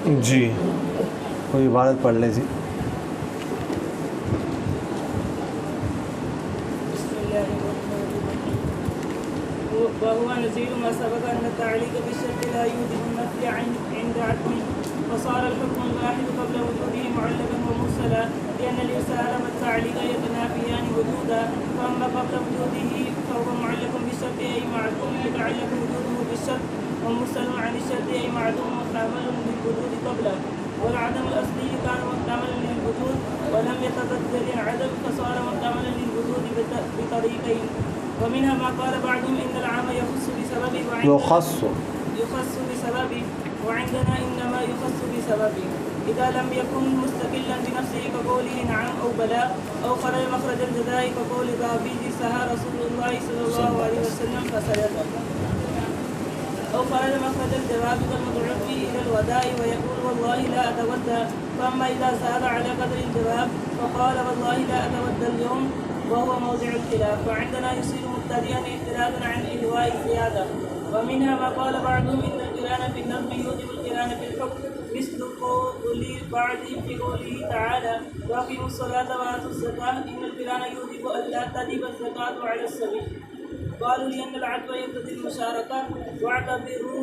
جی کوئی عبارت پڑھ لیں جی. وهو نزيل ما سبق أن التعليق بالشرط لا يوجب النفي عند عدمه، فصار الحكم الواحد قبل وجوده معلقا ومرسلا، لأن الإرسال والتعليق يتنافيان وجودا، فأما قبل وجوده فهو معلق بالشرط أي معدوم يتعلق وجوده بالشرط، ومرسل عن الشرط أي معدوم محتمل للوجود قبله، والعدم الأصلي كان محتملا للوجود ولم يتبدل العدم فصار محتملا للوجود بطريقين. ومنها ما قال بعضهم إن العام يخص بسببه يخص بسببه، وعندنا إنما يخص بسببه إذا لم يكن مستقلا بنفسه كقوله نعم أو بلى، أو خرج مخرج الجزاء كقول ذهبي سها رسول الله صلى الله عليه وسلم فسجد، أو خرج مخرج الجواب كالمدعو إلى الوداع ويقول والله لا أتودى. فأما إذا زاد على قدر الجواب فقال والله لا أتودى اليوم وهو موضع الخلاف، فعندنا يصير مبتدئا احترازا عن إلواء الزيادة. ومنها ما قال بعضهم إن القران في النظم يوجب القران في الحكم، مثل قول بعضهم في قوله تعالى وأقيموا الصلاة وآتوا الزكاة إن القران يوجب ألا تجب الزكاة على السبيل، قالوا لأن العدل يقتضي المشاركة، واعتبروا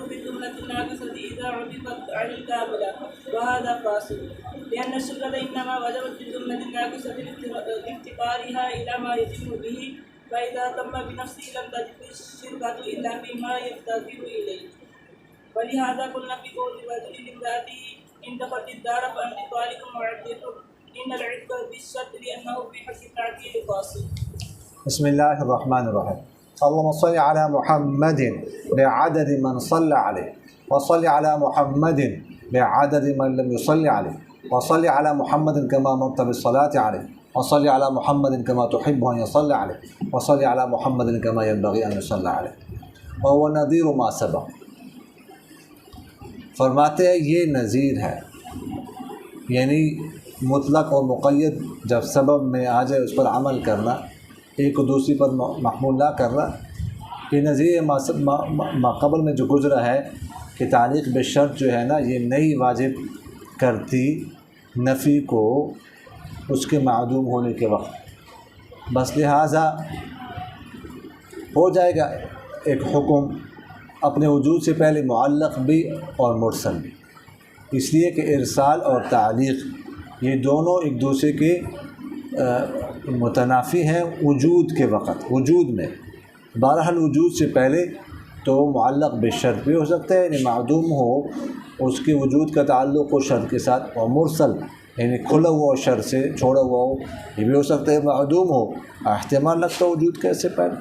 بالجملة الناقصة إذا عطفت على الكاملة، وهذا فاسد، لأن الشركة إنما وجبت بالجملة الناقصة لافتقارها إلى ما يتم به، فإذا تم بنفسه لم تجب الشركة إلا فيما يفتقر إليه. ولهذا قلنا في قول الرجل لامرأته إن دخلت الدار فأنت طالق وعدته إن العتق بالشرط لأنه في حق التعديل فاصل. بسم اللہ الرحمن الرحیم. اللهم صل على محمد بعدد من صلى عليه، وصل على محمد بعدد من لم يصلي عليه، وصل على محمد كما أمرت بالصلاة عليه، وصل على محمد كما تحب أن يصلى عليه، وصل على محمد كما ينبغي أن يصلى عليه، وهو نظیر ما سبق. فرماتے ہیں یہ نظیر ہے، یعنی مطلق اور مقید جب سبب میں آ جائے اس پر عمل کرنا، ایک کو دوسری پر محمول نہ کرنا. یہ نظیر ما قبل میں جو گزرا ہے کہ تعلیق بالشرط جو ہے نا یہ نہیں واجب کرتی نفی کو اس کے معدوم ہونے کے وقت، بس لہٰذا ہو جائے گا ایک حکم اپنے وجود سے پہلے معلق بھی اور مرسل بھی، اس لیے کہ ارسال اور تعلیق یہ دونوں ایک دوسرے کے متنافی ہیں وجود کے وقت، وجود میں. بہرحال وجود سے پہلے تو معلق بالشرط بھی ہو سکتا ہے، یعنی معدوم ہو اس کے وجود کا تعلق و شرط کے ساتھ، اور مرسل یعنی کھلا ہوا شرط سے چھوڑا ہوا ہو یہ بھی ہو سکتا ہے، معدوم ہو احتمال لگتا ہے وجود کے سے پہلے.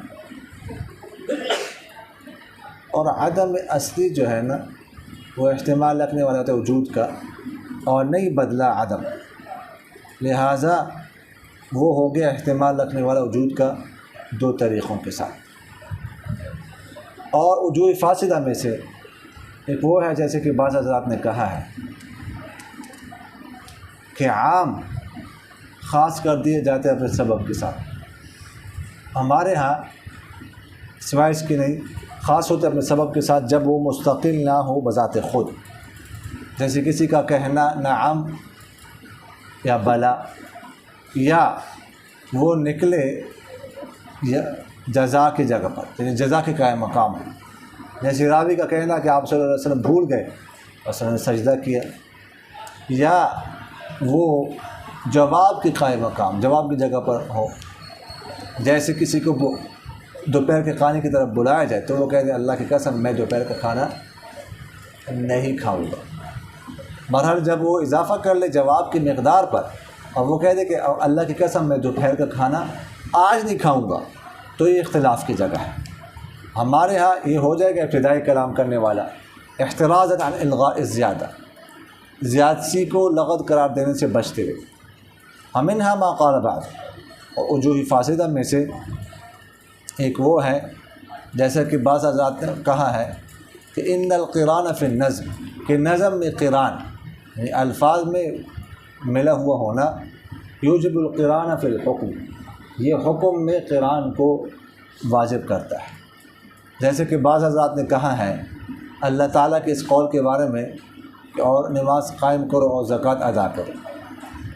اور عدم اصلی جو ہے نا وہ احتمال رکھنے والا ہوتا ہے وجود کا، اور نہیں بدلا عدم، لہٰذا وہ ہو گیا احتمال رکھنے والا وجود کا دو طریقوں کے ساتھ. اور وجوہ فاسدہ میں سے ایک وہ ہے جیسے کہ بعض حضرات نے کہا ہے کہ عام خاص کر دیے جاتے ہیں اپنے سبب کے ساتھ. ہمارے ہاں سوائے اس کے نہیں خاص ہوتے اپنے سبب کے ساتھ جب وہ مستقل نہ ہو بذات خود، جیسے کسی کا کہنا نعم یا بلا، یا وہ نکلے یا جزا کی جگہ پر، یعنی جزا کے قائم مقام ہے، جیسے راوی کا کہنا کہ آپ صلی اللہ علیہ وسلم بھول گئے اور نے سجدہ کیا، یا وہ جواب کے قائم مقام، جواب کی جگہ پر ہو، جیسے کسی کو دوپہر کے کھانے کی طرف بلایا جائے تو وہ کہہ دے اللہ کی قسم میں دوپہر کا کھانا نہیں کھاؤں گا. بہرحال جب وہ اضافہ کر لے جواب کی مقدار پر اور وہ کہہ دے کہ اللہ کی قسم میں دوپہر کا کھانا آج نہیں کھاؤں گا، تو یہ اختلاف کی جگہ ہے. ہمارے ہاں یہ ہو جائے گا ابتدائی کلام کرنے والا احتراز عن الغاء الزیادہ، زیادتی کو لغت قرار دینے سے بچتے ہوئے. ومنها ما قال بعض، اور وجوہ فاسدہ میں سے ایک وہ ہے جیسا کہ بعض حضرات نے کہا ہے کہ ان القران فی النظم، کہ نظم میں قران یعنی الفاظ میں ملا ہوا ہونا یوجب القران فی الحکم، یہ حکم میں قران کو واجب کرتا ہے. جیسے کہ بعض حضرات نے کہا ہے اللہ تعالیٰ کے اس قول کے بارے میں کہ اور نماز قائم کرو اور زکوٰۃ ادا کرو،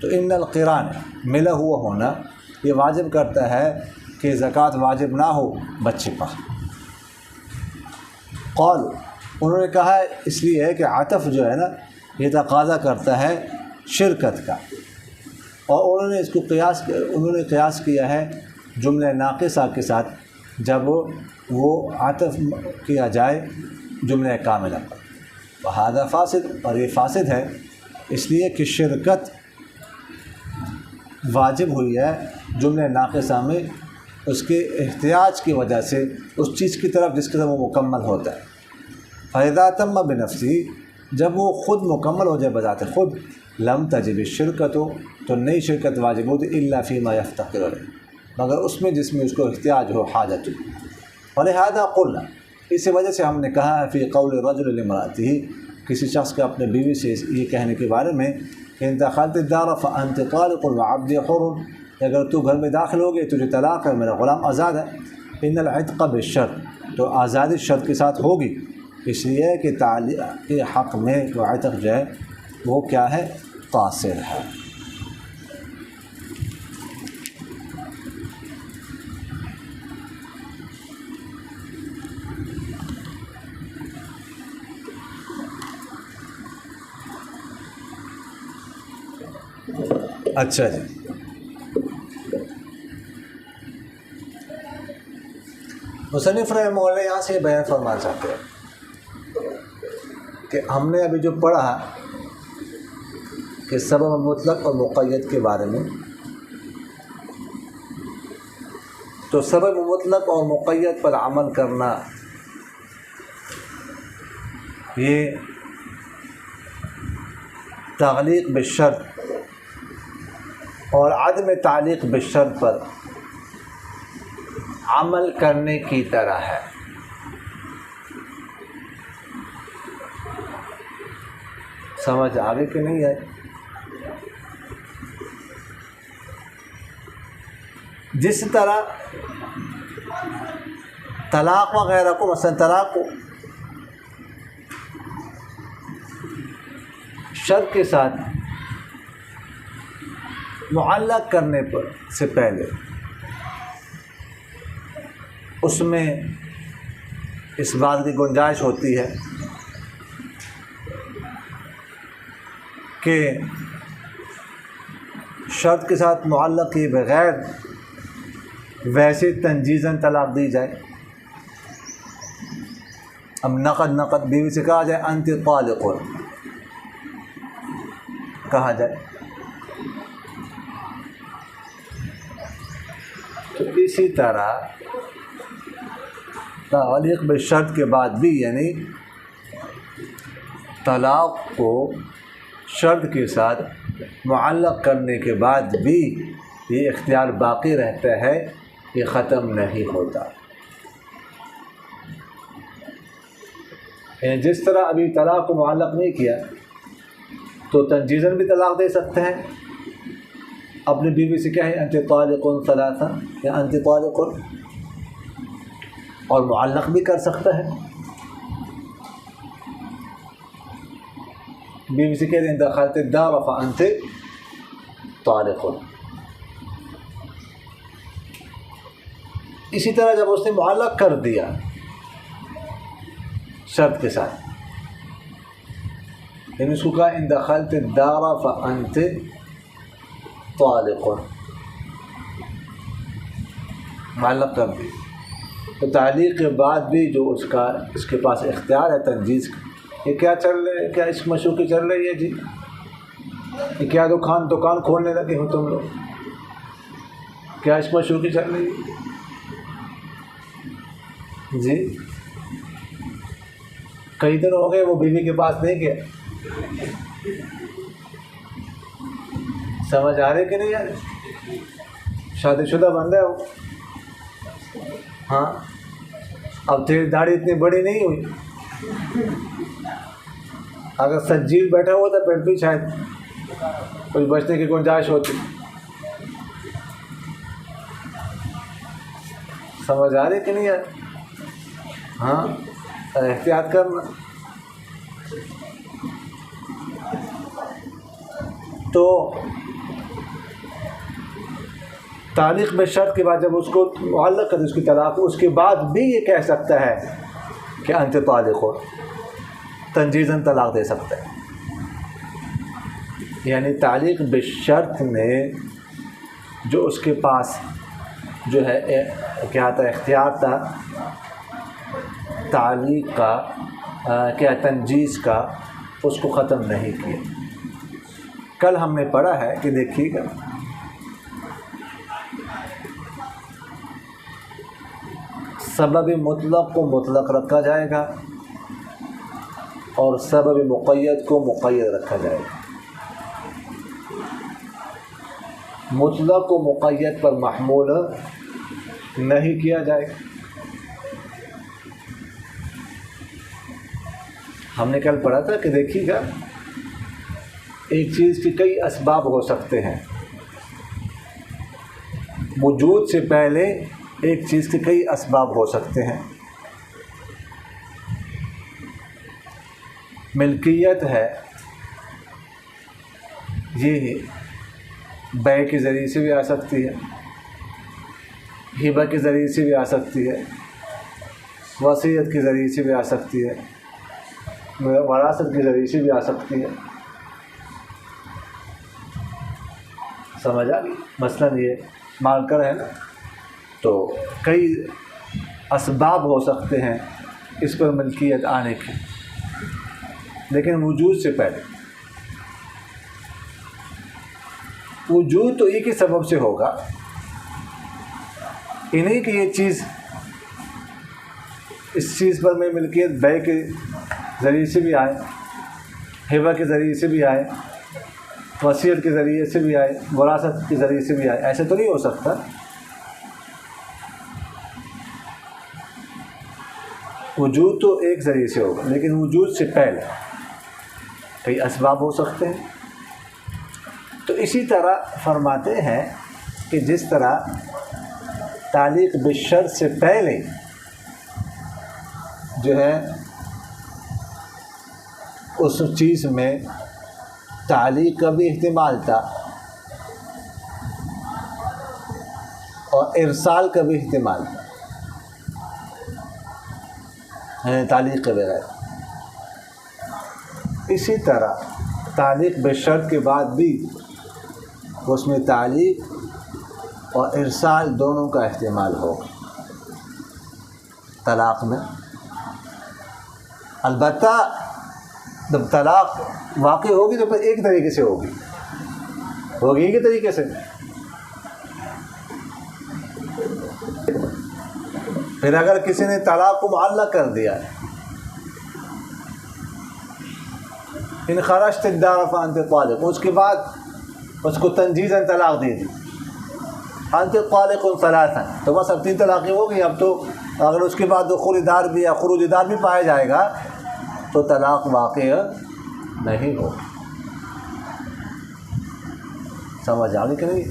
تو ان القران ملا ہوا ہونا یہ واجب کرتا ہے کہ زکوٰۃ واجب نہ ہو بچے پر۔ قول انہوں نے کہا اس لیے ہے کہ عطف جو ہے نا یہ تقاضا کرتا ہے شرکت کا، اور انہوں نے اس کو قیاس کیا ہے جملہ ناقصہ کے ساتھ جب وہ عطف کیا جائے جملہ کاملہ پر۔ وہذا فاسد، اور یہ فاسد ہے اس لیے کہ شرکت واجب ہوئی ہے جملہ ناقصہ میں اس کے احتیاج کی وجہ سے اس چیز کی طرف جس کی طرف وہ مکمل ہوتا ہے۔ فَإِذَا تَمَّ بِنَفْسِهِ، جب وہ خود مکمل ہو جائے بذات خود، لم تجب الشرکت، تو نئی شرکت واجب ہوتی الا فیما یفتقر الیہ، مگر اس میں جس میں اس کو احتیاج ہو، حاجت ہو۔ ولہذا قلنا، اسی وجہ سے ہم نے کہا ہے فی قول رجل لامرأتہ، کسی شخص کے اپنے بیوی سے یہ کہنے کے بارے میں کہ ان دخلت الدار فانت طالق وعبدی حر، اگر تو گھر میں داخل ہو گئے تجھے طلاق ہے، میرا غلام آزاد ہے۔ ان العتق بالشرط، تو آزادی شرط کے ساتھ ہوگی، اس لیے کہ تعلیق کے حق میں وہ عتق جو ہے وہ کیا ہے، قاصر ہے۔ اچھا جی، مصنف رحمہ اللہ یہاں سے بیان فرمانا چاہتے ہیں کہ ہم نے ابھی جو پڑھا کہ سبب مطلق اور مقید کے بارے میں، تو سبب مطلق اور مقید پر عمل کرنا یہ تعلیق بالشرط اور عدم تعلیق بالشرط پر عمل کرنے کی طرح ہے۔ سمجھ آگے کہ نہیں ہے؟ جس طرح طلاق وغیرہ کو، مثلا طلاق کو شرط کے ساتھ معلق کرنے پر سے پہلے اس میں اس بات کی گنجائش ہوتی ہے کہ شرط کے ساتھ معلق کیے بغیر ویسے تنجیزاً طلاق دی جائے۔ اب نقد بیوی سے کہا جائے انت طالق، کہا جائے، تو اسی طرح تعلیق بالشرط کے بعد بھی، یعنی طلاق کو شرط کے ساتھ معلق کرنے کے بعد بھی یہ اختیار باقی رہتا ہے، یہ ختم نہیں ہوتا۔ یعنی جس طرح ابھی طلاق کو معلق نہیں کیا تو تنجیزاً بھی طلاق دے سکتے ہیں، اپنی بیوی سے کہیں انت طالق ثلاثا یا انت طالق، اور معلق بھی کر سکتا ہے۔ بیوی سے کہہ دیں دخلت الدار فانت طالق۔ اسی طرح جب اس نے معلق کر دیا شرط کے ساتھ، یعنی اس کو کہا ان دخلت الدار فانت طالق، معلق کر دی، تو تعلیق کے بعد بھی جو اس کے پاس اختیار ہے تنجیز کا، یہ کیا چل رہا ہے، کیا عشق مشوقی چل رہی ہے جی، یہ کیا دکان کھولنے لگے ہو تم لوگ، کیا عشق مشوقی چل رہی ہے جی؟ کئی دن ہو گئے وہ بیوی کے پاس نہیں گیا، سمجھ آ رہے کہ نہیں آ رہے؟ شادی شدہ بندہ ہو، ہاں، اب تیری داڑھی اتنی بڑی نہیں ہوئی، اگر سجیل بیٹھا ہوا تھا پھر بھی شاید کچھ بچنے کی گنجائش ہوتی۔ سمجھ آ رہی کہ نہیں آ رہی؟ ہاں، احتیاط کرنا۔ تو تعلیق بشرط کے بعد جب اس کو معلق کر اس کی طلاق، اس کے بعد بھی یہ کہہ سکتا ہے کہ انت طالق ہو، تنجیزاً طلاق دے سکتا ہے. یعنی تعلیق بشرط میں جو اس کے پاس جو ہے کیا تھا، اختیار تھا تعلیق کا، کیا تنجیز کا، اس کو ختم نہیں کیا. کل ہم نے پڑھا ہے کہ دیکھیے گا سبب مطلق کو مطلق رکھا جائے گا اور سبب مقید کو مقید رکھا جائے گا. مطلق کو مقید پر محمول نہیں کیا جائے گا. ہم نے کل پڑھا تھا کہ دیکھیے گا ایک چیز کے کئی اسباب ہو سکتے ہیں. وجود سے پہلے ایک چیز کے کئی اسباب ہو سکتے ہیں. ملکیت ہے، یہ بیع کے ذریعے سے بھی آ سکتی ہے، ہبہ کے ذریعے سے بھی آ سکتی ہے، وصیت کے ذریعے سے بھی آ سکتی ہے، وراثت کے ذریعے سے بھی آ سکتی ہے. سمجھ آ گئی؟ مثلاً یہ مال کر ہے نا، تو کئی اسباب ہو سکتے ہیں اس پر ملکیت آنے کے، لیکن وجود سے پہلے. وجود تو ایک ہی سبب سے ہوگا، انہیں کہ یہ چیز، اس چیز پر میں ملکیت بیع کے ذریعے سے بھی آئے، ہبہ کے ذریعے سے بھی آئے، وصیت کے ذریعے سے بھی آئے، وراثت کے ذریعے سے بھی آئے. ایسے تو نہیں ہو سکتا. وجود تو ایک ذریعے سے ہوگا، لیکن وجود سے پہلے کئی اسباب ہو سکتے ہیں. تو اسی طرح فرماتے ہیں کہ جس طرح تعلیق بشرط سے پہلے جو ہے اس چیز میں تعلیق کا بھی احتمال تھا اور ارسال کا بھی احتمال تھا، یعنی تعلیق کے بغیر. اسی طرح تعلیق بشرط کے بعد بھی اس میں تعلیق اور ارسال دونوں کا احتمال ہوگا طلاق میں. البتہ جب طلاق واقع ہوگی تو پھر ایک طریقے سے ہوگی ایک طریقے سے. پھر اگر کسی نے طلاق کو معلق کر دیا، ان خرجت الدار فانت طالق، اس کے بعد اس کو تنجیزاً طلاق دے دی، انت طالق ثلاثا، تو بس اب 3 طلاقیں ہو گئی. اب تو اگر اس کے بعد دخول دار بھی یا خروج دار بھی پایا جائے گا تو طلاق واقع نہیں ہو. سمجھ آ گئی کہ نہیں؟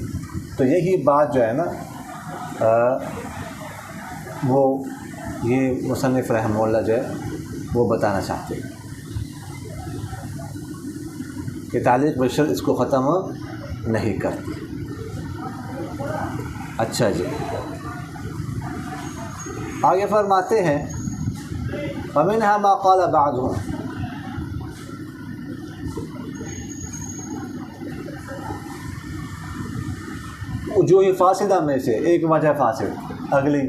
تو یہی بات جو ہے نا وہ یہ مصنف رحمہ اللہ جو ہے وہ بتانا چاہتے ہیں کہ تعلیق بشرط اس کو ختم نہیں کرتی. اچھا جی، آگے فرماتے ہیں وَمِنْهَا مَا قَالَ بَعْضُهُمْ، وجوہ فاسدہ میں سے ایک وجہ فاسد، اگلی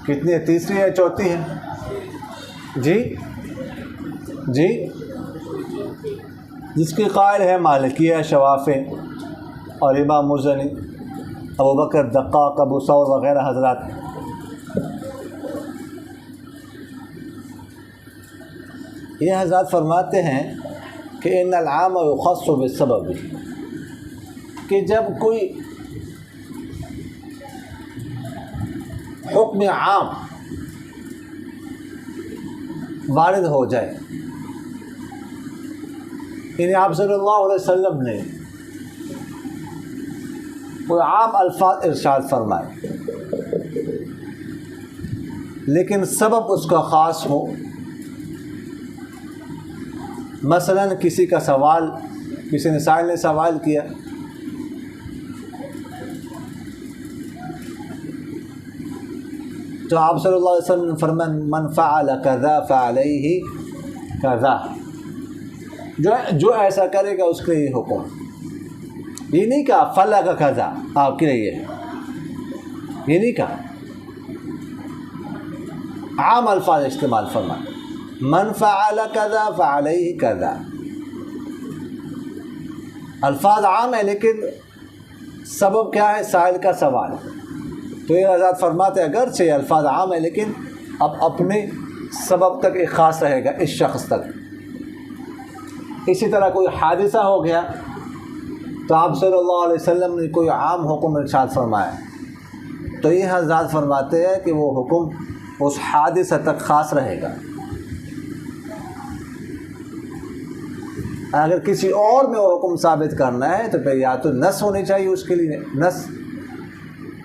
کتنی ہے؟ تیسری ہے، چوتھی ہے جی جس کی قائل ہے مالکیہ، شوافع اور امام مزنی، ابو بکر دقاق، ابو ثور وغیرہ حضرات. یہ حضرات فرماتے ہیں کہ ان العام یخص بالسبب، کہ جب کوئی حکم عام وارد ہو جائے، یعنی آپ صلی اللہ علیہ وسلم نے کوئی عام الفاظ ارشاد فرمائے لیکن سبب اس کا خاص ہو، مثلاً کسی کا سوال، کسی نے سائل نے سوال کیا، تو آپ صلی اللہ علیہ وسلم نے فرمایا من فعل کذا فعلیہ کذا، جو ایسا کرے گا اس کے لیے حکم. یہ نہیں کہا فلا کا کذا آپ کے لیے، یہ نہیں کہا، عام الفاظ استعمال فرمائے، من فعل کذا فعلیہ کذا. الفاظ عام ہے لیکن سبب کیا ہے؟ سائل کا سوال. تو یہ حضرات فرماتے اگرچہ یہ الفاظ عام ہے لیکن اب اپنے سبب تک ایک خاص رہے گا اس شخص تک. اسی طرح کوئی حادثہ ہو گیا تو آپ صلی اللہ علیہ وسلم نے کوئی عام حکم ارشاد فرمایا، تو یہ حضرات فرماتے ہیں کہ وہ حکم اس حادثہ تک خاص رہے گا. اگر کسی اور میں وہ حکم ثابت کرنا ہے تو پھر یا تو نص ہونی چاہیے اس کے لیے، نص،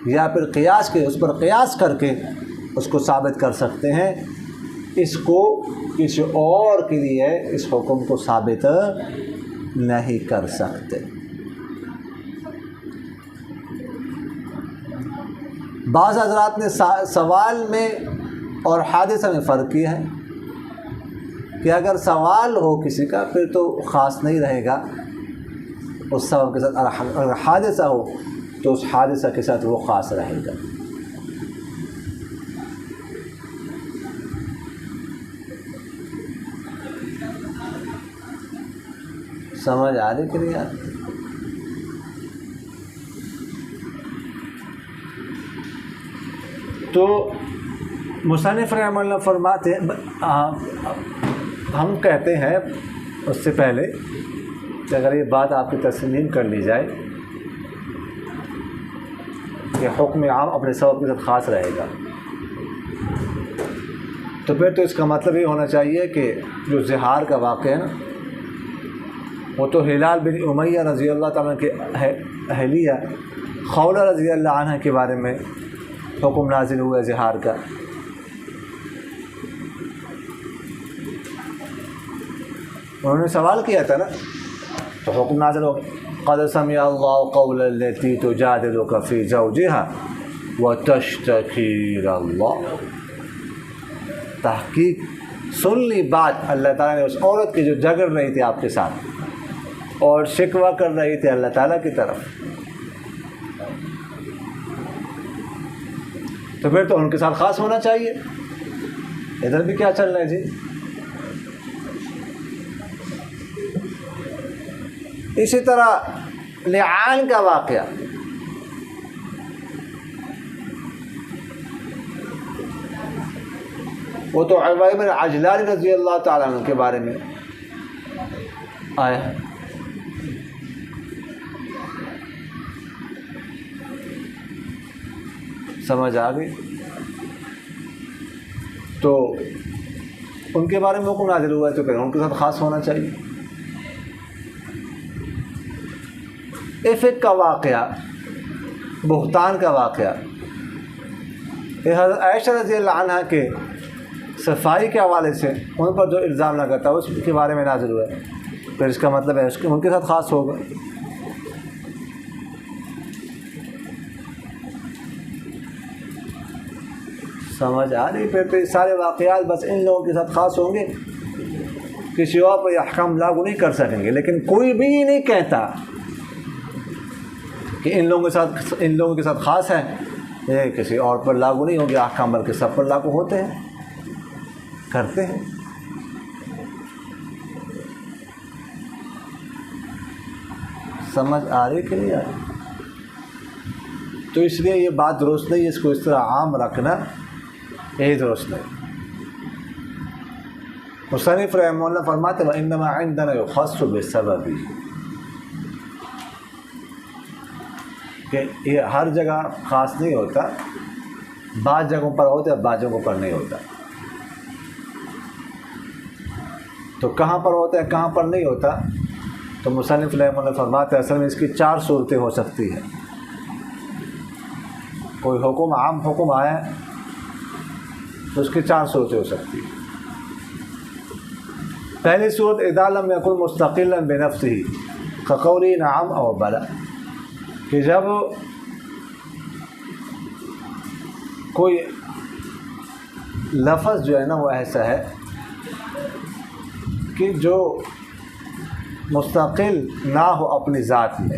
یا پھر قیاس کے اس پر قیاس کر کے اس کو ثابت کر سکتے ہیں. اس کو کسی اور کے لیے اس حکم کو ثابت نہیں کر سکتے. بعض حضرات نے سوال میں اور حادثہ میں فرق کیا ہے کہ اگر سوال ہو کسی کا پھر تو خاص نہیں رہے گا اس سبب کے ساتھ، اگر حادثہ ہو تو اس حادثہ کے ساتھ وہ خاص رہے گا. سمجھ آ رہی کہ نہیں آ رہی؟ تو مصنف رحمہ اللہ فرماتے ہیں، ہم کہتے ہیں اس سے پہلے کہ اگر یہ بات آپ کی تسلیم کر لی جائے کہ حکم عام اپنے سبب کے ساتھ خاص رہے گا، تو پھر تو اس کا مطلب یہ ہونا چاہیے کہ جو زہار کا واقعہ ہے نا، وہ تو ہلال بن امیہ رضی اللہ تعالیٰ کے اہلیہ خولہ رضی اللہ عنہ کے بارے میں حکم نازل ہوا ہے زہار کا. انہوں نے سوال کیا تھا نا تو حکم نازل ہو گیا، قد سمع اللہ قول التی تجادلک فی زوجها وتشتکی الی اللہ. تحقیق سن لی بات اللہ تعالیٰ نے اس عورت کی جو جھگڑ رہی تھی آپ کے ساتھ اور شکوہ کر رہی تھی اللہ تعالیٰ کی طرف، تو پھر تو ان کے ساتھ خاص ہونا چاہیے. ادھر بھی کیا چل رہا ہے جی؟ اسی طرح لعان کا واقعہ، وہ تو عبید بن عجلان رضی اللہ تعالیٰ عنہ کے بارے میں آیا ہے. سمجھ آ گئی؟ تو ان کے بارے میں حکم نازل ہوا ہے تو پھر ان کے ساتھ خاص ہونا چاہیے. افق کا واقعہ، بہتان کا واقعہ، یہ حضرت عائشہ رضی اللہ عنہ کے صفائی کے حوالے سے ان پر جو الزام لگا تھا اس کے بارے میں نازل ہوا ہے، پھر اس کا مطلب ہے ان کے ساتھ خاص ہوگا. سمجھ آ رہی؟ پھر تو سارے واقعات بس ان لوگوں کے ساتھ خاص ہوں گے، کسی اور پر یہ احکام لاگو نہیں کر سکیں گے. لیکن کوئی بھی نہیں کہتا کہ ان لوگوں کے ساتھ خاص ہے، یہ کسی اور پر لاگو نہیں ہوگی احکام، بلکہ سب پر لاگو ہوتے ہیں، کرتے ہیں. سمجھ آ رہی کہ نہیں آ رہی؟ تو اس لیے یہ بات درست نہیں، اس کو اس طرح عام رکھنا یہی درست نہیں. مصنف رحمہ اللہ فرماتے ہیں وَإِنَّمَا عِنْدَنَا يُخَصُّ بِالسَّبَبِ، کہ یہ ہر جگہ خاص نہیں ہوتا، بعض جگہوں پر ہوتا ہے، بعض جگہوں پر نہیں ہوتا. تو کہاں پر ہوتا ہے کہاں پر نہیں ہوتا؟ تو مصنف رحمہ اللہ فرماتے ہیں اصل میں اس کی 4 صورتیں ہو سکتی ہیں. کوئی حکم عام حکم آیا ہے تو اس کی 4 صورتیں ہو سکتی ہیں. پہلی صورت اذا لم یکن مستقلا بنفسہ کقولی نعم او بلا، کہ جب کوئی لفظ جو ہے نا وہ ایسا ہے کہ جو مستقل نہ ہو اپنی ذات میں،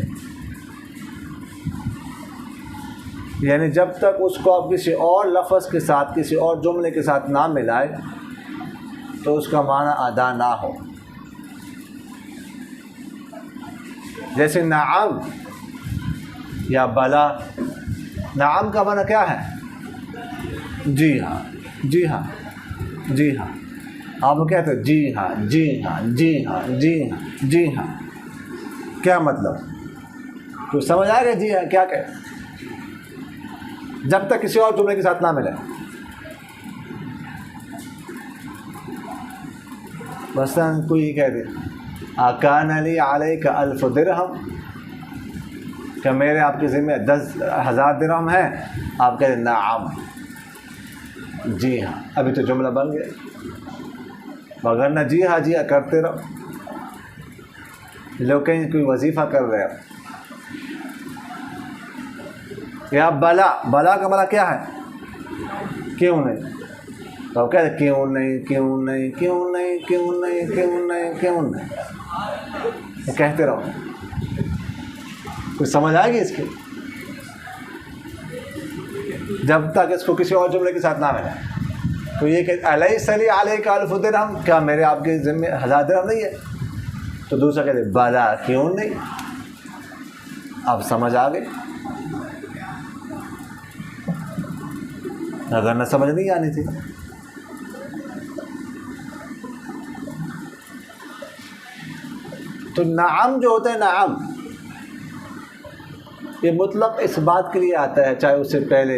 یعنی جب تک اس کو آپ کسی اور لفظ کے ساتھ کسی اور جملے کے ساتھ نہ ملائے تو اس کا معنی ادا نہ ہو. جیسے نعم یا بلا. نعم کا معنی کیا ہے؟ جی ہاں، جی ہاں، جی ہاں. آپ کہتے ہیں جی ہاں، جی ہاں، جی ہاں، جی ہاں، جی ہاں. کیا مطلب؟ کوئی سمجھ آئے گا جی ہاں کیا کہ جب تک کسی اور جملے کے ساتھ نہ ملے. مثلاً کوئی یہ کہہ دے اکان علی علیک الف درہم، کہ میرے آپ کے ذمہ 10,000 درہم ہیں. آپ کہہ دیں نعم، جی ہاں. ابھی تو جملہ بن گیا، مگر نہ جی ہاں جی ہاں کرتے رہو. لوگ کہیں کوئی وظیفہ کر رہے ہو. یا بلا. بلا کا بلا کیا ہے؟ کیوں نہیں. تو آپ کہتے کیوں نہیں، کیوں نہیں، کیوں نہیں، کیوں نہیں، کیوں نہیں، کیوں نہیں، کہتے رہو. کچھ سمجھ آئے گی اس کی؟ جب تک اس کو کسی اور جملے کے ساتھ نہ ملے. تو یہ کہ الیس لی علیک الف درہم، کیا میرے آپ کے ذمہ 1000 درہم نہیں ہے؟ تو دوسرا کہتے بلا، کیوں نہیں. اب سمجھ آ گئی. اگر نہ سمجھ نہیں آنی تھی. تو نعم جو ہوتا ہے، نعم یہ مطلق اس بات کے لیے آتا ہے، چاہے اس سے پہلے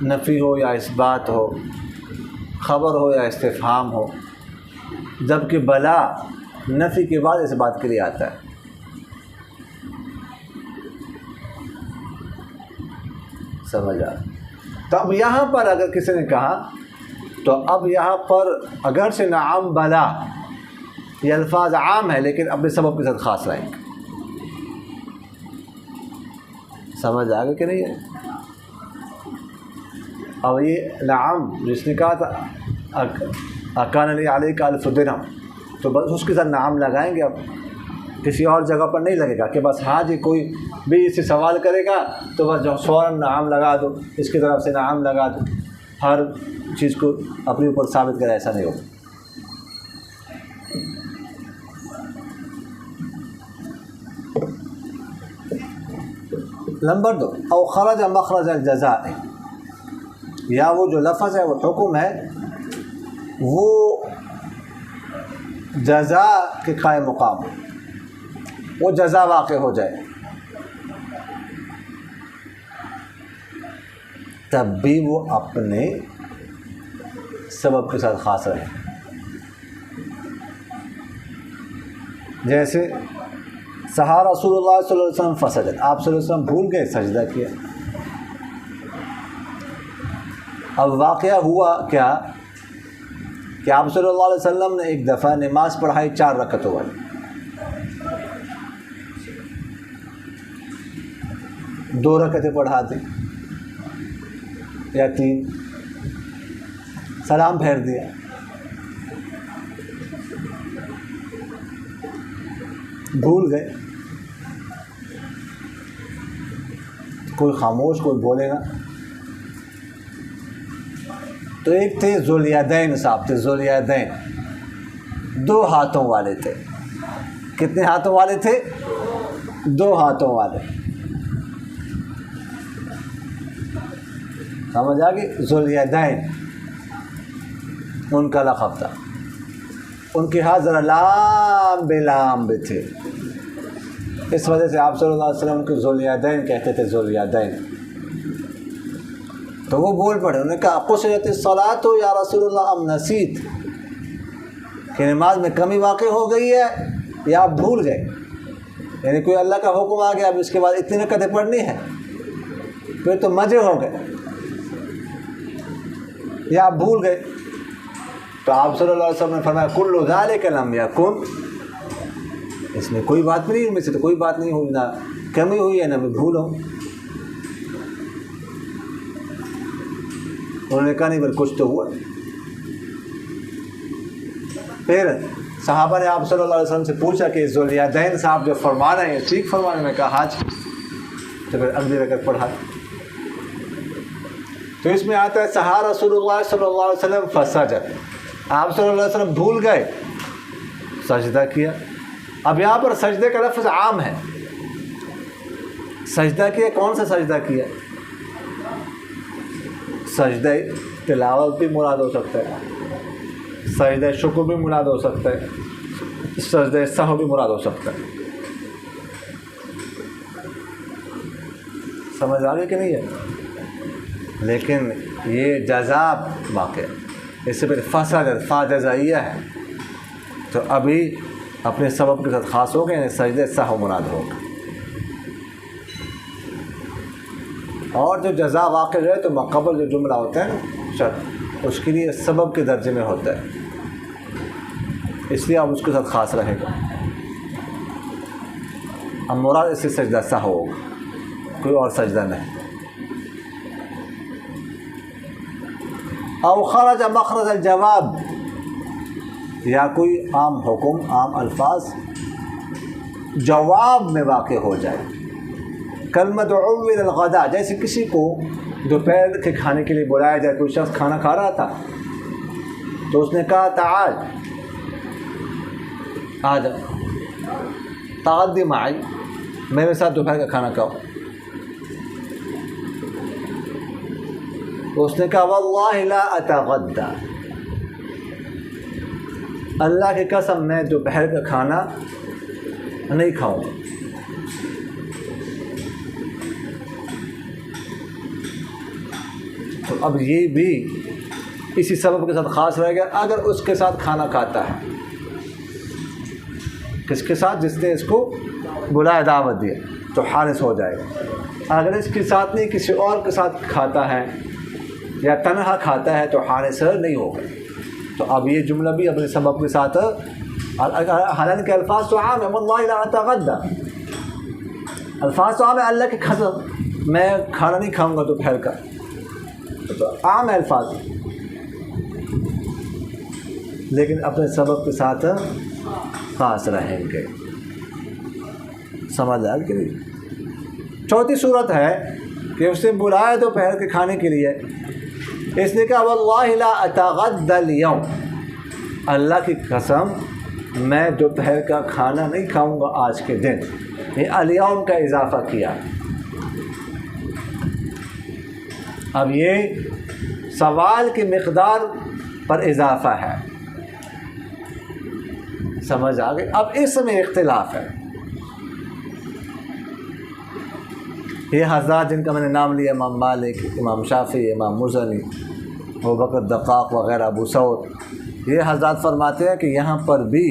نفی ہو یا اثبات ہو، خبر ہو یا استفہام ہو. جبکہ بلا نفی کے بعد اس بات کے لیے آتا ہے. سمجھ آ. تو اب یہاں پر اگر کسی نے کہا تو اب یہاں پر اگر سے نعم بلا یہ الفاظ عام ہے لیکن اپنے سبب کے ساتھ خاص رہیں گے. سمجھ آ گیا کہ نہیں ہے؟ اب یہ نعم جس نے کہا تھا اکان علی علیک الف درہم، تو بس اس کے ساتھ نعم لگائیں گے. اب کسی اور جگہ پر نہیں لگے گا کہ بس ہاں جی کوئی بھی اس سے سوال کرے گا تو بس جو فوراً نعم لگا دو، اس کی طرف سے نعم لگا دو، ہر چیز کو اپنے اوپر ثابت کرے. ایسا نہیں ہوگا. نمبر 2 او خرج مخرج الجزاء، یا وہ جو لفظ ہے وہ حکم ہے وہ جزا کے قائم مقام، وہ جزا واقع ہو جائے تب بھی وہ اپنے سبب کے ساتھ خاص رہے. جیسے سہا رسول اللہ صلی اللہ علیہ وسلم فسجد، آپ صلی اللہ علیہ وسلم بھول گئے، سجدہ کیا. اب واقعہ ہوا کیا کہ آپ صلی اللہ علیہ وسلم نے ایک دفعہ نماز پڑھائی 4 رکعتوں والی. 2 رکعتیں پڑھا دی یا 3، سلام پھیر دیا. بھول گئے. کوئی خاموش، کوئی بولے گا. تو ایک تھے ذوالیدین صاحب تھے. ذوالیدین 2 ہاتھوں والے تھے. کتنے ہاتھوں والے تھے؟ 2 ہاتھوں والے. سمجھ آ گئی؟ ذوالیدین ان کا لقب تھا. ان کے ہاتھ ذرا لامبے لامبے تھے، اس وجہ سے آپ صلی اللہ علیہ وسلم کو ذوالیدین کہتے تھے. ذوالیدین. تو وہ بول پڑے. انہوں نے کہا قصرت الصلاۃ یا رسول اللہ ام نسیت، کہ نماز میں کمی واقع ہو گئی ہے یا آپ بھول گئے. یعنی کوئی اللہ کا حکم آ گیا، اب اس کے بعد اتنی رکعتیں پڑھنی ہے، پھر تو مزے ہو گئے. یا آپ بھول گئے تو آپ صلی اللہ علیہ وسلم نے فرمایا کل ذالک لم یکن، اس میں کوئی بات نہیں، ان میں سے تو کوئی بات نہیں ہوئی، نہ کمی ہوئی ہے نہ میں بھول ہوں۔ انہوں نے کہا نہیں بل کچھ تو ہوا۔ پھر صحابہ نے آپ صلی اللہ علیہ وسلم سے پوچھا کہ ذوالیدین صاحب جو فرما رہے ہیں ٹھیک فرما رہے ہیں؟ میں کہا ہاں جی۔ تو پھر اگلی رکعت پڑھا تو اس میں آتا ہے سہا رسول اللہ صلی اللہ علیہ وسلم فسجد، آپ صلی اللہ علیہ وسلم بھول گئے، سجدہ کیا۔ اب یہاں پر سجدے کا لفظ عام ہے، سجدہ کیا، کون سا سجدہ کیا؟ سجدہ تلاوت بھی مراد ہو سکتا ہے، سجدہ شکر بھی مراد ہو سکتا ہے، سجدہ سہو بھی مراد ہو سکتا ہے۔ سمجھ آ گئی کہ نہیں ہے؟ لیکن یہ جزا واقع، اس سے پھر فسجد فا جزائیہ ہے، تو ابھی اپنے سبب کے ساتھ خاص ہو گئے، یعنی سجدہ سہو مراد ہوگا۔ اور جو جزا واقع ہے تو مقبل جو جملہ ہوتا ہے شرط، اس کے لیے سبب کے درجے میں ہوتا ہے، اس لیے اب اس کے ساتھ خاص رہے گا۔ اب مراد اس سے سجدہ سہو ہوگا، کوئی اور سجدہ نہیں۔ او خرج مخرج الجواب، یا کوئی عام حکم، عام الفاظ جواب میں واقع ہو جائے، کلمہ دعو الى الغداء، جیسے کسی کو دوپہر کے کھانے کے لیے بلایا جائے، کوئی شخص کھانا کھا رہا تھا تو اس نے کہا تعال، آ جا، تغدی معی، میرے ساتھ دوپہر کا کھانا کھاؤ۔ اس نے کہا واللہ لا اتغدی، اللہ کی قسم میں دوپہر کا کھانا نہیں کھاؤں گا۔ تو اب یہ بھی اسی سبب کے ساتھ خاص رہے گا، اگر اس کے ساتھ کھانا کھاتا ہے، کس کے ساتھ؟ جس نے اس کو بلایا دعوت دیا، تو حارث ہو جائے گا۔ اگر اس کے ساتھ نہیں کسی اور کے ساتھ کھاتا ہے یا تنہا کھاتا ہے تو حارث نہیں ہوگا۔ تو اب یہ جملہ بھی اپنے سبب کے ساتھ، حالانکہ الفاظ تو عام ہے، واللہ لا اتغدی، الفاظ تو عام ہے، اللہ کی قسم میں کھانا نہیں کھاؤں گا دوپہر کا، تو عام ہے الفاظ، لیکن اپنے سبب کے ساتھ خاص رہیں گے۔ سمجھ آئے کہ نہیں؟ چوتھی صورت ہے کہ اس نے بلایا دوپہر کے کھانے کے لیے، اس نے کہا واللہ لا اتغدی اليوم، اللہ کی قسم میں دوپہر کا کھانا نہیں کھاؤں گا آج کے دن۔ یہ الیوم کا اضافہ کیا۔ اب یہ سوال کی مقدار پر اضافہ ہے، سمجھ آ گئی؟ اب اس میں اختلاف ہے۔ یہ حضرات جن کا میں نے نام لیا، امام مالک، امام شافعی، امام مزنی، ابوبکر دقاق وغیرہ، ابو ثور، یہ حضرات فرماتے ہیں کہ یہاں پر بھی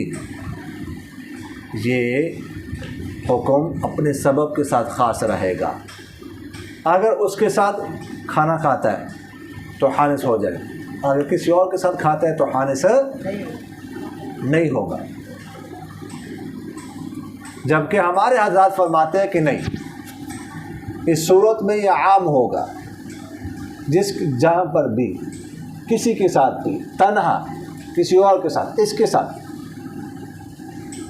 یہ حکم اپنے سبب کے ساتھ خاص رہے گا۔ اگر اس کے ساتھ کھانا کھاتا ہے تو حانث ہو جائے، اگر کسی اور کے ساتھ کھاتا ہے تو حانث نہیں ہوگا۔ جبکہ ہمارے حضرات فرماتے ہیں کہ نہیں، اس صورت میں یہ عام ہوگا، جس جہاں پر بھی کسی کے ساتھ بھی تنہا کسی اور کے ساتھ، اس کے ساتھ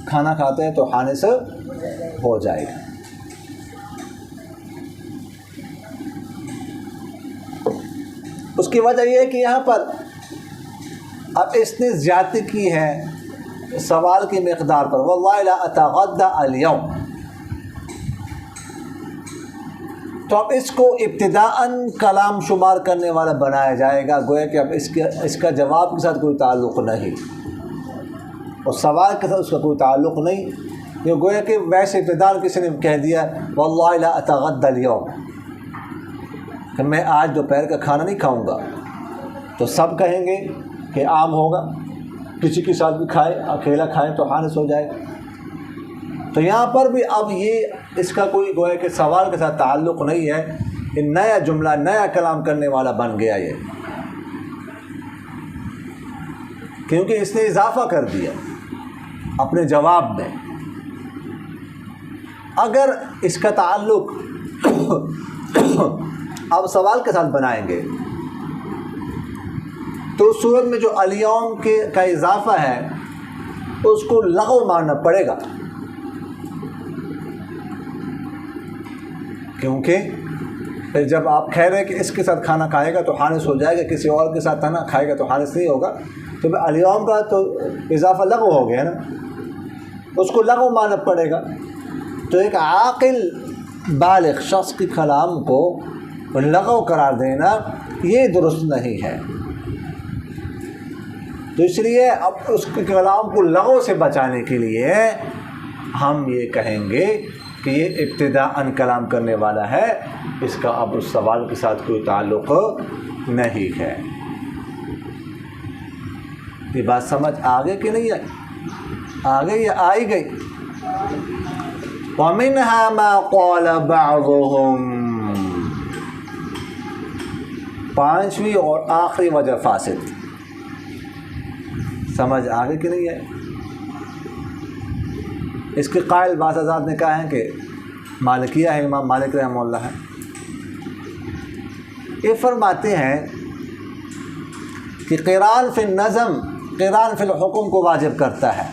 کھانا کھاتے ہیں تو حانث ہو جائے گا۔ اس کی وجہ یہ ہے کہ یہاں پر اب اس نے زیادتی کی ہے سوال کی مقدار پر، واللہ لا اتغدی اليوم، تو اب اس کو ابتداءً کلام شمار کرنے والا بنایا جائے گا، گویا کہ اب اس کا جواب کے ساتھ کوئی تعلق نہیں، اور سوال کے ساتھ اس کا کوئی تعلق نہیں، یہ گویا کہ ویسے ابتداءً کسی نے کہہ دیا واللہ لا اتغدی اليوم کہ میں آج دوپہر کا کھانا نہیں کھاؤں گا، تو سب کہیں گے کہ عام ہوگا، کسی کے ساتھ بھی کھائے، اکیلا کھائے تو حانث ہو جائے گا۔ تو یہاں پر بھی اب یہ اس کا کوئی گویا کہ سوال کے ساتھ تعلق نہیں ہے، یہ نیا جملہ، نیا کلام کرنے والا بن گیا یہ۔ کیونکہ اس نے اضافہ کر دیا اپنے جواب میں۔ اگر اس کا تعلق اب سوال کے ساتھ بنائیں گے تو اس صورت میں جو الیوم کا اضافہ ہے اس کو لغو ماننا پڑے گا، کیونکہ پھر جب آپ کہہ رہے ہیں کہ اس کے ساتھ کھانا کھائے گا تو حانس ہو جائے گا، کسی اور کے ساتھ کھانا کھائے گا تو حانس نہیں ہوگا، تو پھر الیوم کا تو اضافہ لغو ہو گیا نا، اس کو لغو ماننا پڑے گا۔ تو ایک عاقل بالغ شخص کے کلام کو لغو قرار دینا یہ درست نہیں ہے۔ تو اس لیے اب اس کے کلام کو لغو سے بچانے کے لیے ہم یہ کہیں گے کہ یہ ابتداءً کلام کرنے والا ہے، اس کا اب اس سوال کے ساتھ کوئی تعلق نہیں ہے۔ یہ بات سمجھ آگے کہ نہیں آئی؟ آگے یا آئی گئی؟ وَمِنْهَا مَا قَالَ بَعْضُهُمْ، پانچویں اور آخری وجہ فاسد، سمجھ آگے کہ نہیں ہے؟ اس کے قائل بعض حضرات نے کہا ہے کہ مالکیہ ہے، امام مالک رحمہ اللہ ہے، یہ فرماتے ہیں کہ قران فی النظم قران فی الحکم کو واجب کرتا ہے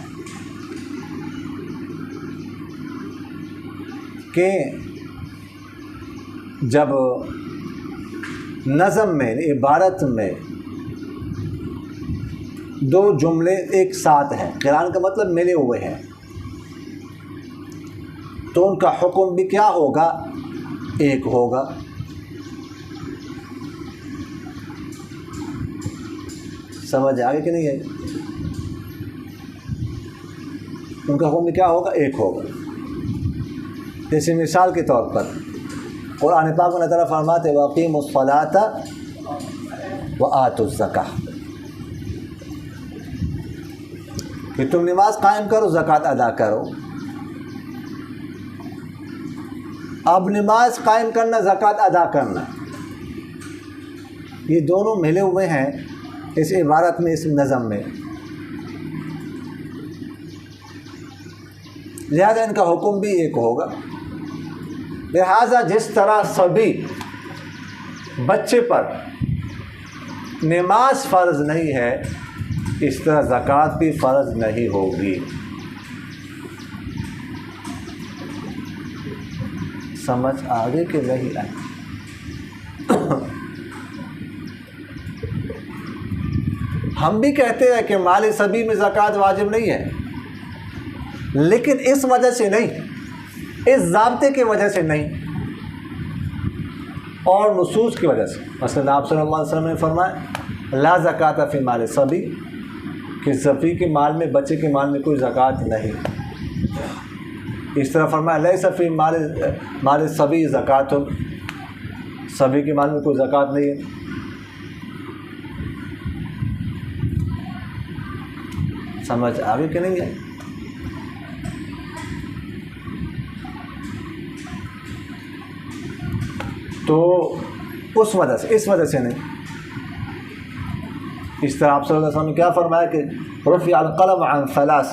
کہ جب نظم میں عبارت میں دو جملے ایک ساتھ ہیں، قران کا مطلب ملے ہوئے ہیں، تو ان کا حکم بھی کیا ہوگا؟ ایک ہوگا۔ سمجھ آگے کہ نہیں ہے؟ ان کا حکم بھی کیا ہوگا؟ ایک ہوگا۔ جیسے مثال کے طور پر قرآن پاک میں اللہ تعالیٰ فرماتے وَأَقِيمُوا الصَّلَاةَ وَآتُوا الزَّكَاةَ، کہ تم نماز قائم کرو، زکوٰۃ ادا کرو۔ اب نماز قائم کرنا، زکوٰۃ ادا کرنا، یہ دونوں ملے ہوئے ہیں اس عبارت میں، اس نظم میں، لہذا ان کا حکم بھی ایک ہوگا۔ لہذا جس طرح سبھی بچے پر نماز فرض نہیں ہے، اس طرح زکوٰۃ بھی فرض نہیں ہوگی۔ سمجھ آگے کہ نہیں آئی؟ ہم بھی کہتے ہیں کہ مال سبی میں زکوٰۃ واجب نہیں ہے، لیکن اس وجہ سے نہیں، اس ضابطے کی وجہ سے نہیں، اور نصوص کی وجہ سے۔ مثلا آپ صلی اللہ علیہ وسلم نے فرمایا لا زکوٰۃ فی مال صبی، کہ صبی کے مال میں، بچے کے مال میں کوئی زکوٰۃ نہیں۔ اس طرح فرمایا لیس فی مال صبی زکوٰۃ، صبی کے مال میں کوئی زکوٰۃ نہیں ہے۔ سمجھ آگے کہ نہیں ہے؟ تو اس وجہ سے، اس وجہ سے نہیں۔ اس طرح آپ صلی اللہ علیہ وسلم نے کیا فرمایا کہ رفع القلم عن ثلاث،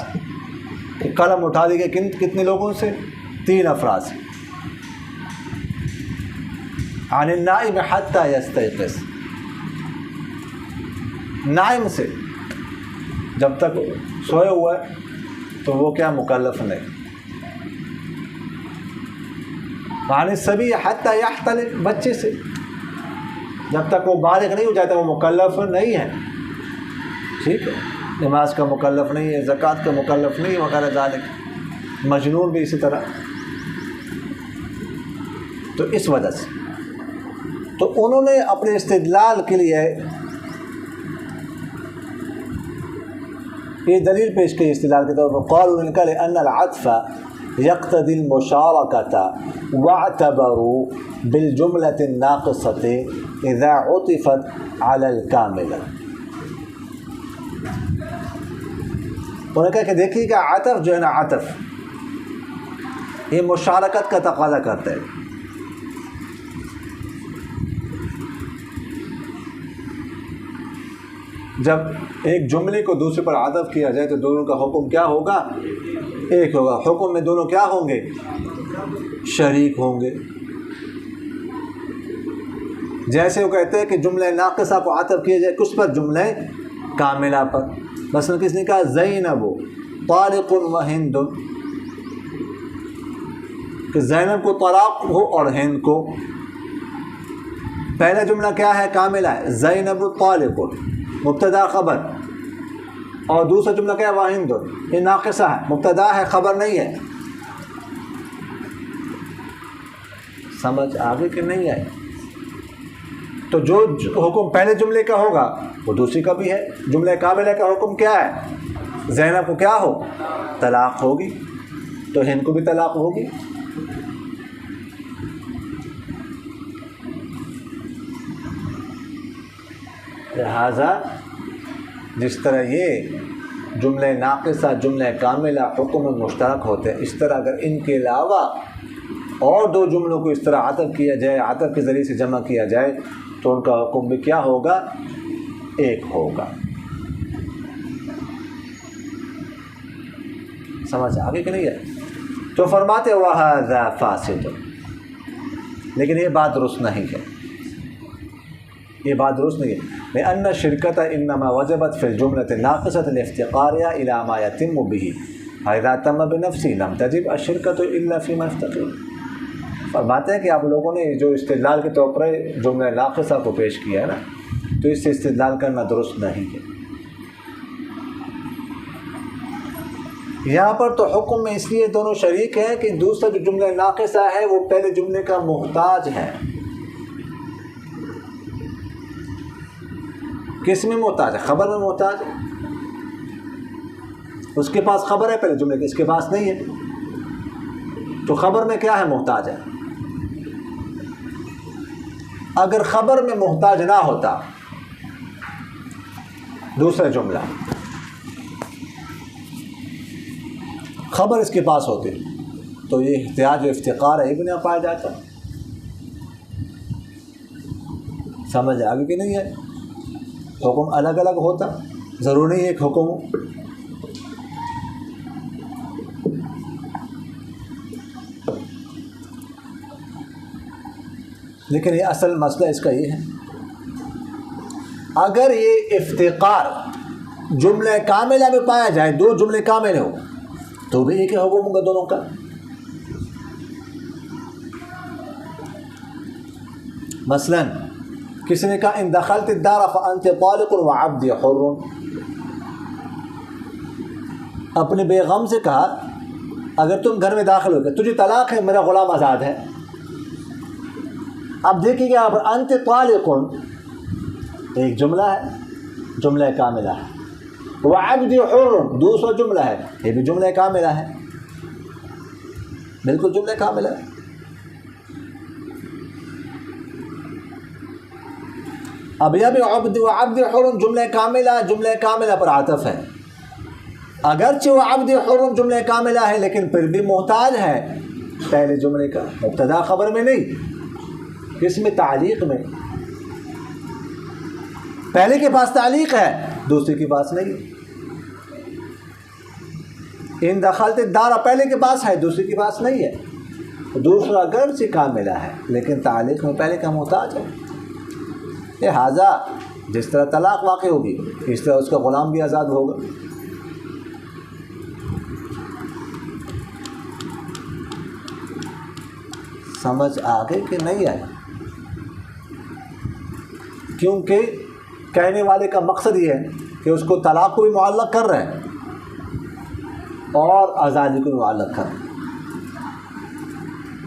کہ قلم اٹھا دی گئی کتنے لوگوں سے؟ 3 افراد سے۔ عن النائم حتى يستيقظ، نائم سے جب تک سوئے ہوا ہے تو وہ کیا مکلف نہیں۔ عن الصبی حتى يحتلم، بچے سے جب تک وہ بالغ نہیں ہو جاتا وہ مکلف نہیں ہے، ٹھیک ہے، نماز کا مکلف نہیں ہے، زکوٰۃ کا مکلف نہیں ہے، وغیرہ ذالک، مجنون بھی اسی طرح۔ تو اس وجہ سے تو انہوں نے اپنے استدلال کے لیے یہ دلیل پیش کی استدلال کے طور پر، قالوا ان کا لأن العطف يقتضي المشاركة واعتبروا بالجملة الناقصة إذا عطفت على الكاملة۔ انہوں نے کہا کہ دیکھیے کہ عطف جو ہے نا، عطف یہ مشارکت کا تقاضا کرتا ہے۔ جب ایک جملے کو دوسرے پر عطف کیا جائے تو دونوں کا حکم کیا ہوگا؟ ایک ہوگا. حکم میں دونوں کیا ہوں گے؟ شریک ہوں گے. جیسے وہ کہتے ہیں کہ جملہ ناقصہ کو عطف کیا جائے کس پر؟ جملہ کاملہ پر. مثلا کس نے کہا زینب طالق و ہند، کہ زینب کو طلاق ہو اور ہند کو. پہلا جملہ کیا ہے؟ کاملہ ہے، زینب طالق، مبتدا خبر. اور دوسرا جملہ کیا ہے؟ وہند، یہ ناقصہ ہے، مبتدا ہے خبر نہیں ہے. سمجھ آگے کہ نہیں آئی؟ تو جو حکم پہلے جملے کا ہوگا وہ دوسری کا بھی ہے. جملہ کاملہ کا حکم کیا ہے؟ زینب کو کیا ہو؟ طلاق ہوگی، تو ہند کو بھی طلاق ہوگی. لہذا جس طرح یہ جملہ ناقصہ جملہ کاملہ حکم مشترک ہوتے ہیں، اس طرح اگر ان کے علاوہ اور دو جملوں کو اس طرح عطف کیا جائے، عطف کے ذریعے سے جمع کیا جائے، تو ان کا حکم بھی کیا ہوگا؟ ایک ہوگا. سمجھ آگے کہ نہیں ہے؟ تو فرماتے وَهَذَا فَاسِدٌ، لیکن یہ بات درست نہیں ہے. یہ بات درست نہیں ہے. لأن الشركة إنما وجبت في الجملة الناقصة لافتقارها إلى ما يتم به، فإذا تم بنفسه لم تجب الشركة إلا فيما افتقر. فرماتے ہیں کہ آپ لوگوں نے جو استدلال کے طور پر جملہ ناقصہ کو پیش کیا ہے نا، تو اس سے استدلال کرنا درست نہیں ہے. یہاں پر تو حکم میں اس لیے دونوں شریک ہیں کہ دوسرا جو جملہ ناقصہ ہے وہ پہلے جملے کا محتاج ہے. کس میں محتاج ہے؟ خبر میں محتاج ہے. اس کے پاس خبر ہے پہلے جملے کی، اس کے پاس نہیں ہے. تو خبر میں کیا ہے؟ محتاج ہے. اگر خبر میں محتاج نہ ہوتا دوسرا جملہ، خبر اس کے پاس ہوتی، تو یہ احتیاج و افتقار ہے، یہ بھی نہ پایا جاتا. سمجھ آگے کہ نہیں ہے؟ حکم الگ الگ ہوتا، ضروری نہیں ایک حکم ہو. لیکن یہ اصل مسئلہ اس کا یہ ہے، اگر یہ افتقار جملہ کاملہ میں پایا جائے، دو جملے کامل ہو، تو بھی ایک حکم ہوگا دونوں کا. مثلا کسی نے کہا ان دخلت الدار فانت طالق وعبدی حر، اپنے بیگم سے کہا اگر تم گھر میں داخل ہو گئے تجھے طلاق ہے، میرا غلام آزاد ہے. اب دیکھیے کہ آپ انت طالق ایک جملہ ہے، جملہ کاملہ ہے، وعبدی حر دوسرا جملہ ہے، یہ بھی جملہ کاملہ ہے، بالکل جملہ کاملہ ہے. اب یہ بھی عبد حر جملہ کاملہ پر عطف ہے. اگرچہ وہ عبد حر جملہ کاملہ ہے لیکن پھر بھی محتاج ہے پہلے جملے کا، مبتدا خبر میں نہیں، کس میں؟ تعلیق میں. پہلے کے پاس تعلیق ہے، دوسرے کے پاس نہیں. ان دخلت الدار پہلے کے پاس ہے، دوسرے کے پاس نہیں ہے. دوسرا اگرچہ کاملہ ہے لیکن تعلیق میں پہلے کا محتاج ہے. لہذا جس طرح طلاق واقع ہوگی اس طرح اس کا غلام بھی آزاد ہوگا. سمجھ آگے کہ نہیں آئے؟ کیونکہ کہنے والے کا مقصد یہ ہے کہ اس کو طلاق کو بھی معلق کر رہے ہیں اور آزادی کو بھی معلق کر رہے ہیں.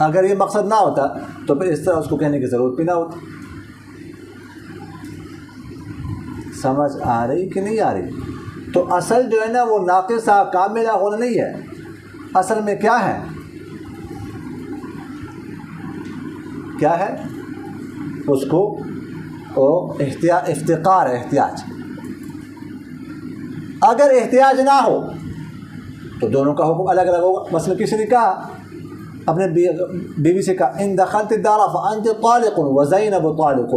اگر یہ مقصد نہ ہوتا تو پھر اس طرح اس کو کہنے کی ضرورت بھی نہ ہوتی. سمجھ آ رہی کہ نہیں آ رہی؟ تو اصل جو ہے نا وہ ناقصہ کاملہ ہونا نہیں ہے، اصل میں کیا ہے؟ کیا ہے اس کو افتقار، احتیاج. اگر احتیاج نہ ہو تو دونوں کا حکم الگ الگ ہوگا. مثلا کسی نے کہا اپنے بیوی سے کہا ان دخلت الدار فانت طالق وزینب طالق،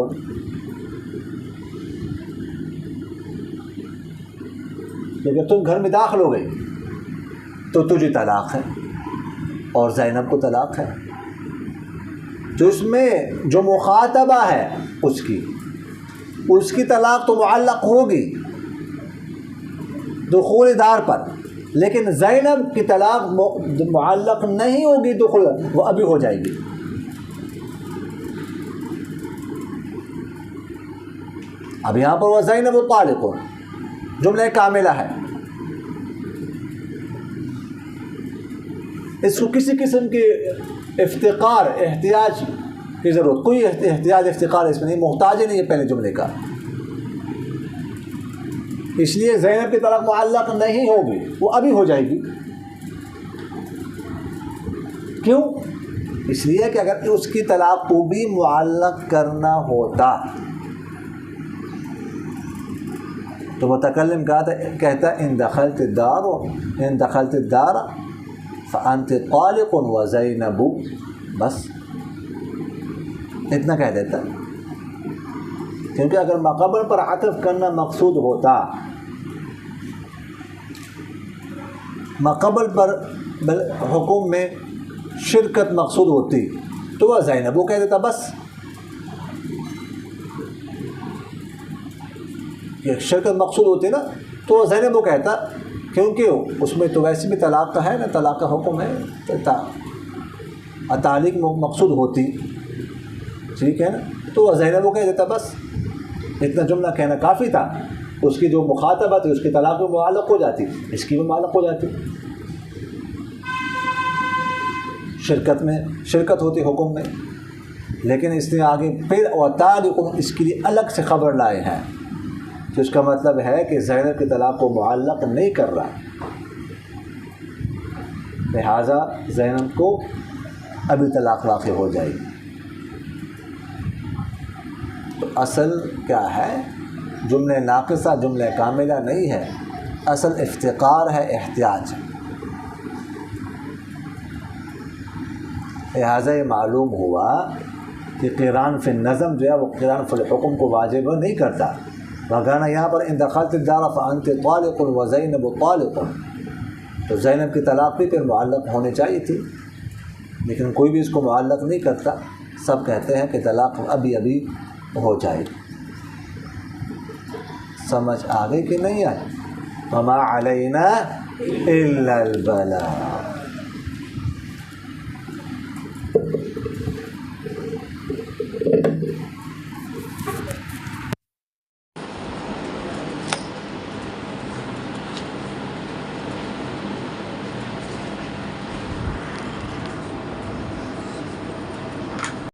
لیکن تم گھر میں داخل ہو گئی تو تجھے طلاق ہے اور زینب کو طلاق ہے. تو اس میں جو مخاطبہ ہے اس کی طلاق تو معلق ہوگی دخول دار پر، لیکن زینب کی طلاق معلق نہیں ہوگی دخول، وہ ابھی ہو جائے گی. اب یہاں پر وہ زینب طالق جملہ کاملہ ہے، اس کو کسی قسم کی افتقار احتیاج کی ضرورت، کوئی احتیاج افتقار اس میں نہیں، محتاج نہیں ہے پہلے جملے کا. اس لیے زینب کی طلاق معلق نہیں ہوگی، وہ ابھی ہو جائے گی. کیوں؟ اس لیے کہ اگر اس کی طلاق کو بھی معلق کرنا ہوتا تو متکلم کہتا ان دخلت الدار فانت طالق وزینب، بس اتنا کہہ دیتا. کیونکہ اگر مقبل پر عطف کرنا مقصود ہوتا، مقبل پر حکم میں شرکت مقصود ہوتی تو وہ زینب وہ کہہ دیتا بس. یہ شرکت مقصود ہوتی نا تو وہ زینب وہ کہتا، کیونکہ اس میں تو ویسے بھی طلاق کا ہے نا، طلاق کا حکم ہے، تعلیق مقصود ہوتی، ٹھیک ہے نا، تو وہ زینب وہ کہہ دیتا بس. اتنا جملہ کہنا کافی تھا. اس کی جو مخاطبہ تھی اس کی طلاق میں معلق ہو جاتی، اس کی بھی معلق ہو جاتی. شرکت ہوتی حکم میں، لیکن اس نے آگے پھر وطالق اس کے لیے الگ سے خبر لائے ہیں، تو اس کا مطلب ہے کہ زینب کی طلاق کو معلق نہیں کر رہا، لہٰذا زینب کو ابھی طلاق واقع ہو جائے گی. تو اصل کیا ہے؟ جملہ ناقصہ جملہ کاملہ نہیں ہے، اصل افتقار ہے، احتیاج ہے. لہٰذا یہ معلوم ہوا کہ قران فی النظم جو ہے وہ قران فی الحکم کو واجب نہیں کرتا. وگانا یہاں پر ان دخلت الدار فانت طالق وزینب طالق، تو زینب کی طلاق بھی پھر معلق ہونی چاہیے تھی، لیکن کوئی بھی اس کو معلق نہیں کرتا. سب کہتے ہیں کہ طلاق ابھی ہو جائے. سمجھ آ گئی کہ نہیں آئی؟ وما علینا الا البلاغ.